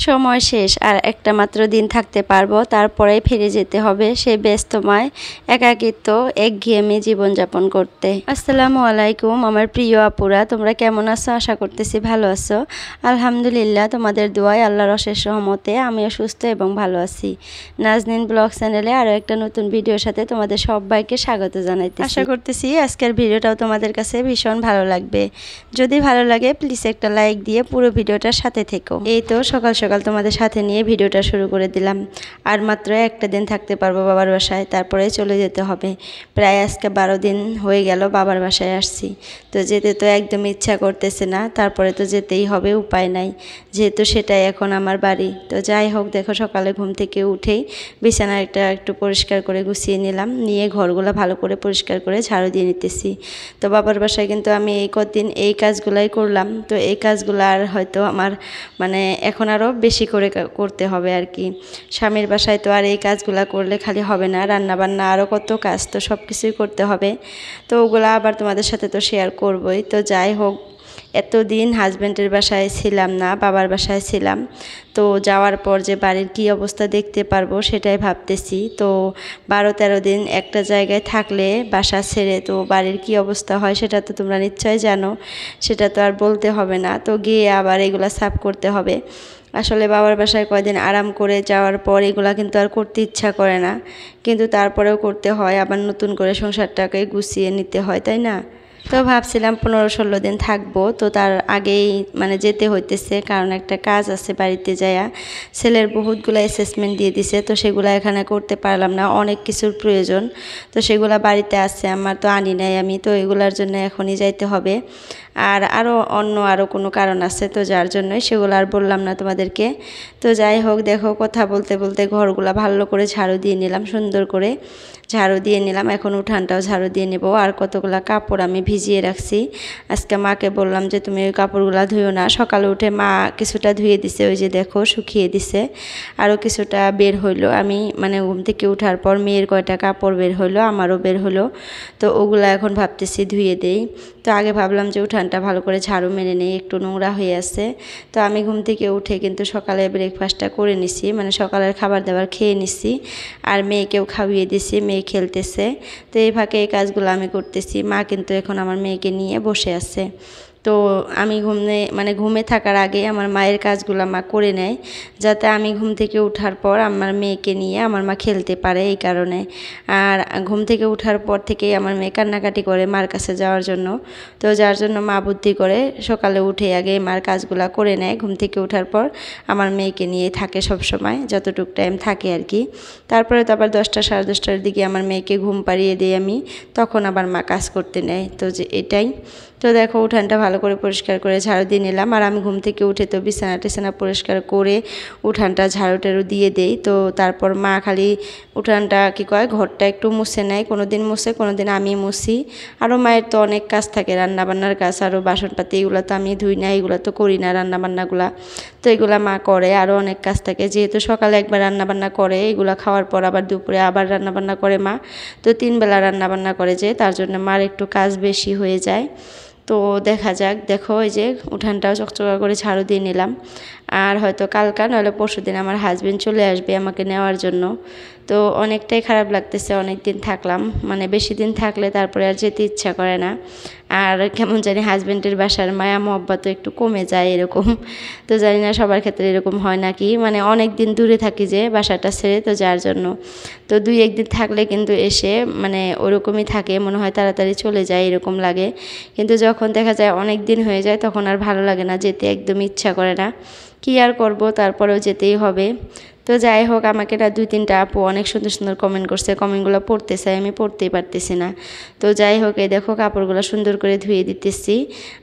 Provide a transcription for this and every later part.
সময় শেষ, আর একটা মাত্র দিন থাকতে পারবো, তারপরেই ফিরে যেতে হবে সেই ব্যস্তময় একাকিত্ব একঘেয়েমি জীবনযাপন করতে। আসসালামু আলাইকুম আমার প্রিয় আপুরা, তোমরা কেমন আছো? আশা করতেছি ভালো আছো। আলহামদুলিল্লাহ, তোমাদের দোয়ায় আল্লাহর অশেষ রহমতে আমিও সুস্থ এবং ভালো আছি। নাজনীন ব্লগ চ্যানেলে আরও একটা নতুন ভিডিওর সাথে তোমাদের সবাইকে স্বাগত জানাইতেছি। আশা করতেছি আজকের ভিডিওটাও তোমাদের কাছে ভীষণ ভালো লাগবে। যদি ভালো লাগে প্লিজ একটা লাইক দিয়ে পুরো ভিডিওটার সাথে থেকো। এই তো সকাল সকাল তোমাদের সাথে নিয়ে ভিডিওটা শুরু করে দিলাম। আর মাত্র একটা দিন থাকতে পারবো বাবার বাসায়, তারপরে চলে যেতে হবে। প্রায় আজকে 12 দিন হয়ে গেল বাবার বাসায় আসছি। তো যেতে তো একদম ইচ্ছা করতেছে না, তারপরে তো যেতেই হবে, উপায় নাই, যেহেতু সেটাই এখন আমার বাড়ি। তো যাই হোক, দেখো সকালে ঘুম থেকে উঠেই বিছানাটা একটু পরিষ্কার করে গুছিয়ে নিলাম, নিয়ে ঘরগুলো ভালো করে পরিষ্কার করে ঝাড়ু দিয়ে নিতেছি। তো বাবার বাসায় কিন্তু আমি এই কদিন এই কাজগুলাই করলাম। তো এই কাজগুলো আর হয়তো আমার এখন আরও বেশি করে করতে হবে আর কি। স্বামীর বাসায় তো আর এই কাজগুলো করলে খালি হবে না, রান্নাবান্না আরও কত কাজ, তো সব কিছুই করতে হবে। তো ওগুলো আবার তোমাদের সাথে তো শেয়ার করবই। তো যাই হোক, এতদিন হাজব্যান্ডের বাসায় ছিলাম না, বাবার বাসায় ছিলাম। তো যাওয়ার পর যে বাড়ির কী অবস্থা দেখতে পারবো সেটাই ভাবতেছি। তো 12-13 দিন একটা জায়গায় থাকলে বাসা ছেড়ে তো বাড়ির কী অবস্থা হয় সেটা তো তোমরা নিশ্চয় জানো, সেটা তো আর বলতে হবে না। তো গিয়ে আবার এগুলো সাফ করতে হবে। আসলে বাবার বাসায় কয়দিন আরাম করে যাওয়ার পর এগুলা কিন্তু আর করতে ইচ্ছা করে না, কিন্তু তারপরেও করতে হয়, আবার নতুন করে সংসারটাকে গুছিয়ে নিতে হয়, তাই না? তো ভাবছিলাম 15-16 দিন থাকবো। তো তার আগেই যেতে হইতেছে, কারণ একটা কাজ আছে বাড়িতে যায়া। ছেলের বহুতগুলো অ্যাসেসমেন্ট দিয়ে দিছে, তো সেগুলো এখানে করতে পারলাম না, অনেক কিছুর প্রয়োজন। তো সেগুলো বাড়িতে আছে আমার, তো আনি নাই আমি, তো এগুলার জন্য এখনই যাইতে হবে। আর আরও কোনো কারণ আছে, তো যার জন্যই সেগুলো আর বললাম না তোমাদেরকে। তো যাই হোক, দেখো কথা বলতে বলতে ঘরগুলো ভালো করে ঝাড়ু দিয়ে নিলাম, সুন্দর করে ঝাড়ু দিয়ে নিলাম। এখন উঠানটাও ঝাড়ু দিয়ে নেব। আর কতগুলো কাপড় আমি ভিজিয়ে রাখছি। আজকে মাকে বললাম যে তুমি ওই কাপড়গুলো ধুইও না। সকালে উঠে মা কিছুটা ধুয়ে দিছে, ওই যে দেখো শুকিয়ে দিছে। আরও কিছুটা বের হইলো, আমি ঘুম থেকে উঠার পর মেয়ের কয়টা কাপড় বের হইলো, আমারও বের হলো। তো ওগুলো এখন ভাবতেছি ধুয়ে দেই। তো আগে ভাবলাম যে উঠানটা ভালো করে ঝাড়ু মেরে নেই, একটু নোংরা হয়ে আছে। তো আমি ঘুম থেকে উঠে কিন্তু সকালে ব্রেকফাস্টটা করে নিছি, সকালের খাবার দাবার খেয়ে নিছি। আর মেয়েকেও খাইয়ে দিছি, মেয়ে খেলতেছে। তো এই ফাঁকে এই কাজগুলো আমি করতেছি। মা কিন্তু এখন আমার মেয়েকে নিয়ে বসে আছে। তো আমি ঘুমে থাকার আগে আমার মায়ের কাজগুলো মা করে নেয়, যাতে আমি ঘুম থেকে ওঠার পর আমার মেয়েকে নিয়ে আমার মা খেলতে পারে, এই কারণে। আর ঘুম থেকে ওঠার পর থেকেই আমার মেয়ে কান্নাকাটি করে মার কাছে যাওয়ার জন্য। তো যার জন্য মা বুদ্ধি করে সকালে উঠে আগে মার কাজগুলো করে নেয়। ঘুম থেকে ওঠার পর আমার মেয়েকে নিয়ে থাকে সব সময়, যতটুকু টাইম থাকে আর কি। তারপরে তো আবার 10টা সাড়ে 10টার দিকে আমার মেয়েকে ঘুম পাড়িয়ে দিই আমি, তখন আবার মা কাজ করতে নেয়। তো যে এটাই। তো দেখো উঠানটা ভালো করে পরিষ্কার করে ঝাড়ু দিয়ে নিলাম। আর আমি ঘুম থেকে উঠে তো বিছানা টিছানা পরিষ্কার করে উঠানটা ঝাড়ু টাড়ু দিয়ে দেই। তো তারপর মা খালি উঠানটা ঘরটা একটু মুছে নেয়, কোনো দিন মুছে, কোনো দিন আমি মুছি। আরও মায়ের তো অনেক কাজ থাকে, রান্নাবান্নার কাজ, আরও বাসনপাতি, এগুলো তো আমি ধুই না, এগুলো তো করি না রান্নাবান্নাগুলা। তো এগুলা মা করে, আরও অনেক কাজ থাকে। যেহেতু সকালে একবার রান্নাবান্না করে, এগুলো খাওয়ার পর আবার দুপুরে আবার রান্নাবান্না করে মা। তো 3 বেলা রান্নাবান্না করে, যে তার জন্য মার একটু কাজ বেশি হয়ে যায়। তো দেখা যাক, দেখো এই যে উঠানটাও চকচকা করে ঝাড়ু দিয়ে নিলাম। আর হয়তো কালকা নইলে পরশুদিন আমার হাজবেন্ড চলে আসবে আমাকে নেওয়ার জন্য। তো অনেকটাই খারাপ লাগতেছে, অনেক দিন থাকলাম, বেশি দিন থাকলে তারপরে আর যেতে ইচ্ছা করে না। আর কেমন জানি হাজবেন্ডের বাসার মায়া মহব্বত তো একটু কমে যায় এরকম। তো জানি না সবার ক্ষেত্রে এরকম হয় নাকি, অনেক দিন দূরে থাকি যে বাসাটা ছেড়ে, তো যার জন্য। তো 2-1 দিন থাকলে কিন্তু এসে ওরকমই থাকে, মনে হয় তাড়াতাড়ি চলে যায় এরকম লাগে। কিন্তু যখন দেখা যায় অনেক দিন হয়ে যায়, তখন আর ভালো লাগে না, যেতে একদম ইচ্ছা করে না। কী আর করব, তারপরেও যেতেই হবে। তো যাই হোক, আমাকে 2-3টা আপু অনেক সুন্দর সুন্দর কমেন্ট করছে, কমেন্টগুলো পড়তে চাই, আমি পড়তেই পারতেছি না। তো যাই হোক, এই দেখো কাপড়গুলো সুন্দর করে ধুয়ে দিতেছি।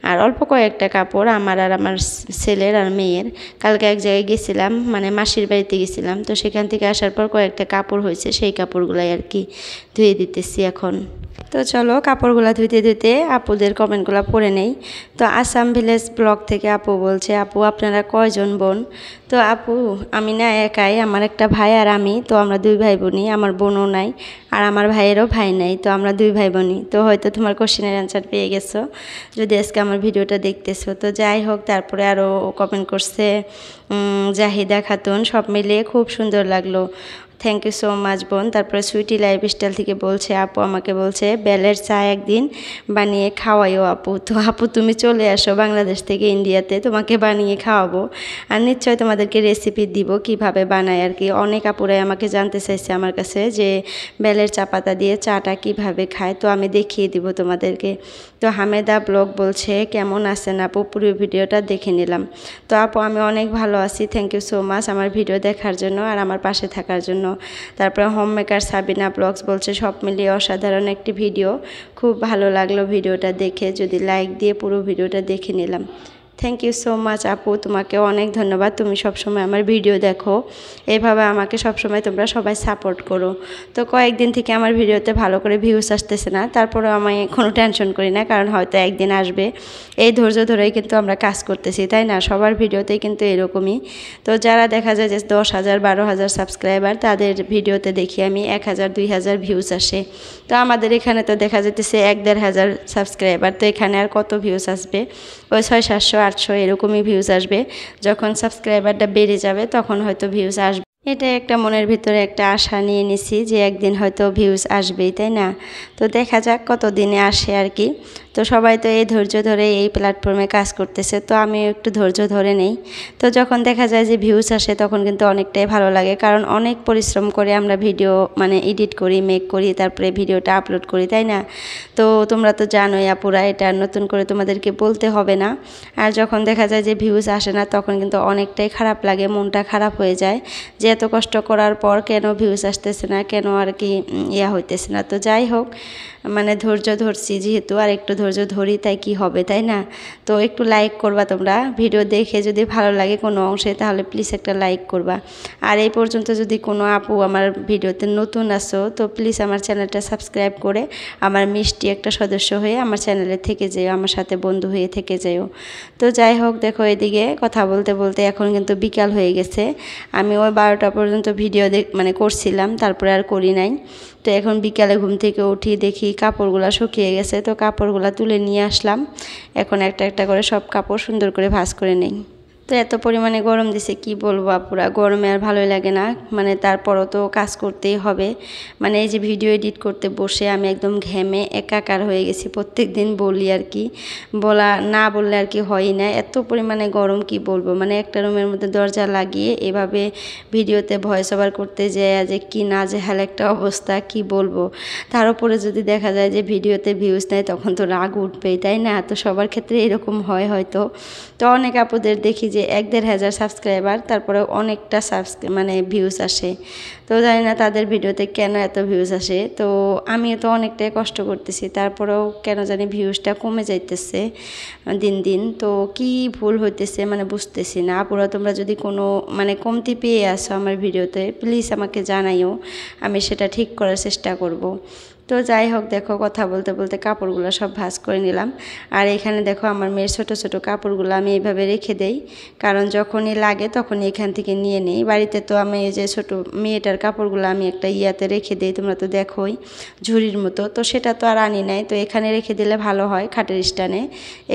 আর অল্প কয়েকটা কাপড় আমার আর আমার ছেলের আর মেয়ের। কালকে এক জায়গায় গেছিলাম, মাসির বাড়িতে গেছিলাম, তো সেখান থেকে আসার পর কয়েকটা কাপড় হয়েছে, সেই কাপড়গুলাই আর কি ধুয়ে দিতেছি এখন। তো চলো কাপড়গুলো ধুইতে ধুইতে আপুদের কমেন্টগুলো পড়ে নেই। তো আসাম ভিলেজ ব্লগ থেকে আপু বলছে, আপু আপনারা কয়জন বোন? তো আপু আমি না একাই, আমার একটা ভাই আর আমি, তো আমরা 2 ভাই বোনই, আমার বোনও নাই আর আমার ভাইয়েরও ভাই নাই, তো আমরা 2 ভাই বোনই। তো হয়তো তোমার কোশ্চেনের অ্যান্সার পেয়ে গেছো যদি আজকে আমার ভিডিওটা দেখতেছো। তো যাই হোক, তারপরে আরও কমেন্ট করছে জাহিদা খাতুন, সব মিলিয়ে খুব সুন্দর লাগলো, থ্যাংক ইউ সো মাচ বোন। তারপরে সুইটি লাইফস্টাইল থেকে বলছে, আপু আমাকে বলছে বেলের চা একদিন বানিয়ে খাওয়াইও আপু। তো আপু তুমি চলে আসো বাংলাদেশ থেকে ইন্ডিয়াতে, তোমাকে বানিয়ে খাওয়াবো আর নিশ্চয় তোমাদেরকে রেসিপি দিব কিভাবে বানায় আর কি। অনেক আপুরাই আমাকে জানতে চাইছে আমার কাছে যে বেলের চা পাতা দিয়ে চাটা কিভাবে খায়, তো আমি দেখিয়ে দিব তোমাদেরকে। তো হামেদা ব্লগ বলছে কেমন আছেন আপু, পুরো ভিডিওটা দেখে নিলাম। তো আপু আমি অনেক ভালো আছি, থ্যাংক ইউ সো মাচ আমার ভিডিও দেখার জন্য আর আমার পাশে থাকার জন্য। তারপরে হোম মেকার সাবিনা ব্লগস বলছে সব মিলিয়ে অসাধারণ একটি ভিডিও, খুব ভালো লাগলো ভিডিওটা দেখে, যদি লাইক দিয়ে পুরো ভিডিওটা দেখে নিলাম। থ্যাংক ইউ সো মাচ আপু, তোমাকে অনেক ধন্যবাদ, তুমি সবসময় আমার ভিডিও দেখো, এইভাবে আমাকে সবসময় তোমরা সবাই সাপোর্ট করো। তো কয়েকদিন থেকে আমার ভিডিওতে ভালো করে ভিউজ আসতেছে না, তারপরেও আমি কোনো টেনশন করি না, কারণ হয়তো একদিন আসবে। এই ধৈর্য ধরেই কিন্তু আমরা কাজ করতেছি, তাই না? সবার ভিডিওতেই কিন্তু এরকমই। তো যারা দেখা যায় যে 10,000 12,000 সাবস্ক্রাইবার, তাদের ভিডিওতে দেখি আমি 1,000 2,000 ভিউজ আসে। তো আমাদের এখানে তো দেখা যেতেছে 1-1,500 সাবস্ক্রাইবার, তো এখানে আর কত ভিউজ আসবে? ওই 600-700-800 এরকমই ভিউজ আসবে। যখন সাবস্ক্রাইবারটা বেড়ে যাবে তখন হয়তো ভিউজ আসবে। এটা একটা মনের ভিতরে একটা আশা নিয়ে নিছি যে একদিন হয়তো ভিউজ আসবেই, তাই না? তো দেখা যাক কত দিনে আসে আর কি। তো সবাই তো এই ধৈর্য ধরে এই প্ল্যাটফর্মে কাজ করতেছে, তো আমি একটু ধৈর্য ধরে নেই। তো যখন দেখা যায় যে ভিউজ আসে তখন কিন্তু অনেকটাই ভালো লাগে, কারণ অনেক পরিশ্রম করে আমরা ভিডিও মানে এডিট করি, মেক করি, তারপরে ভিডিওটা আপলোড করি, তাই না? তো তোমরা তো জানোই আপুরা, এটা নতুন করে তোমাদেরকে বলতে হবে না। আর যখন দেখা যায় যে ভিউজ আসে না তখন কিন্তু অনেকটাই খারাপ লাগে, মনটা খারাপ হয়ে যায় যে এত কষ্ট করার পর কেন ভিউজ আসতেছে না, কেন আর কি হইতেছে না। তো যাই হোক, মানে ধৈর্য ধরছি যেহেতু, আর একটু ধৈর্য ধরি তাই কি হবে, তাই না? তো একটু লাইক করবা তোমরা, ভিডিও দেখে যদি ভালো লাগে কোনো অংশে তাহলে প্লিজ একটা লাইক করবা। আর এই পর্যন্ত যদি কোনো আপু আমার ভিডিওতে নতুন আসো তো প্লিজ আমার চ্যানেলটা সাবস্ক্রাইব করে আমার মিষ্টি একটা সদস্য হয়ে আমার চ্যানেলে থেকে যেও, আমার সাথে বন্ধু হয়ে থেকে যেও। তো যাই হোক, দেখো এদিকে কথা বলতে বলতে এখন কিন্তু বিকাল হয়ে গেছে। আমি ওই 12টা পর্যন্ত ভিডিও মানে করছিলাম, তারপরে আর করি নাই। তো এখন বিকালে ঘুম থেকে উঠি দেখি কাপড়গুলো শুকিয়ে গেছে, তো কাপড়গুলো তুলে নিয়ে আসলাম। এখন একটা একটা করে সব কাপড় সুন্দর করে ভাঁজ করে নেই। তো এত পরিমাণে গরম দিছে কি বলবো আপুরা, গরমে আর ভালোই লাগে না, মানে তারপরও তো কাজ করতেই হবে। মানে এই যে ভিডিও এডিট করতে বসে আমি একদম ঘেমে একাকার হয়ে গেছি, প্রত্যেক দিন বলি আর কি, না বললে আর কি হয়ই না, এত পরিমাণে গরম কি বলবো। মানে একটা রুমের মধ্যে দরজা লাগিয়ে এভাবে ভিডিওতে ভয়েস ওভার করতে যায় যে কি নাজেহাল একটা অবস্থা, কি বলবো। তার উপরে যদি দেখা যায় যে ভিডিওতে ভিউজ নেয় তখন তো রাগ উঠবেই, তাই না? তো সবার ক্ষেত্রে এরকম হয় হয়তো। তো অনেক আপুদের দেখি যে 1-1,500 সাবস্ক্রাইবার, তারপরে অনেকটা মানে ভিউজ আসে। তো জানি না তাদের ভিডিওতে কেন এত ভিউজ আসে। তো আমি তো অনেকটাই কষ্ট করতেছি, তারপরেও কেন জানি ভিউজটা কমে যাইতেছে দিন দিন। তো কি ভুল হইতেছে মানে বুঝতেছি না। আপুরা তোমরা যদি কোনো মানে কমতি পেয়ে আসো আমার ভিডিওতে প্লিজ আমাকে জানাইও, আমি সেটা ঠিক করার চেষ্টা করব। তো যাই হোক, দেখো কথা বলতে বলতে কাপড়গুলো সব ভাঁজ করে নিলাম। আর এখানে দেখো আমার মেয়ের ছোট ছোট কাপড়গুলো আমি এইভাবে রেখে দেই, কারণ যখনই লাগে তখনই এখান থেকে নিয়ে নিই। বাড়িতে তো আমি এই যে ছোটো মেয়েটার কাপড়গুলো আমি একটা ইয়াতে রেখে দিই, তোমরা তো দেখোই ঝুড়ির মতো, তো সেটা তো আর আনি নাই। তো এখানে রেখে দিলে ভালো হয়, খাটের স্ট্যান্ডে,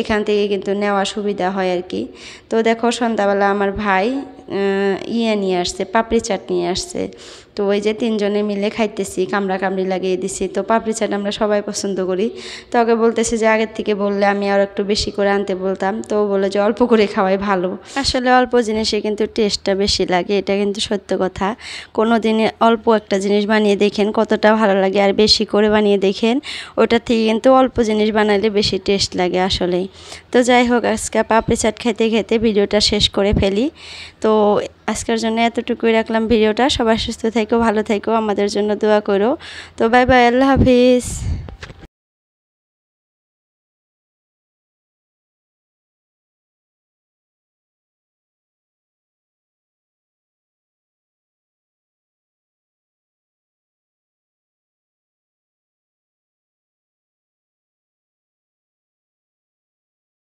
এখান থেকে কিন্তু নেওয়া সুবিধা হয় আর কি। তো দেখো সন্ধ্যাবেলা আমার ভাই নিয়ে আসছে, পাপড়ি চাট নিয়ে আসছে। তো ওই যে 3 জনে মিলে খাইতেছি, কামড়া কামড়ি লাগিয়ে দিছি। তো পাপড়ি চাট আমরা সবাই পছন্দ করি। তো ওকে বলতেছি যে আগের থেকে বললে আমি আর একটু বেশি করে আনতে বলতাম, তো বলে যে অল্প করে খাওয়াই ভালো। আসলে অল্প জিনিসে কিন্তু টেস্টটা বেশি লাগে, এটা কিন্তু সত্য কথা। কোনো দিনে অল্প একটা জিনিস বানিয়ে দেখেন কতটা ভালো লাগে, আর বেশি করে বানিয়ে দেখেন ওটার থেকে কিন্তু অল্প জিনিস বানালে বেশি টেস্ট লাগে আসলেই। তো যাই হোক, আজকে পাপড়ি চাট খেতে খেতে ভিডিওটা শেষ করে ফেলি। তো আজকের জন্য এতটুকুই রাখলাম ভিডিওটা। সবাই সুস্থ থেকো, ভালো থেকো, আমাদের জন্য দোয়া করো। তো বাই বাই, আল্লাহ হাফিজ।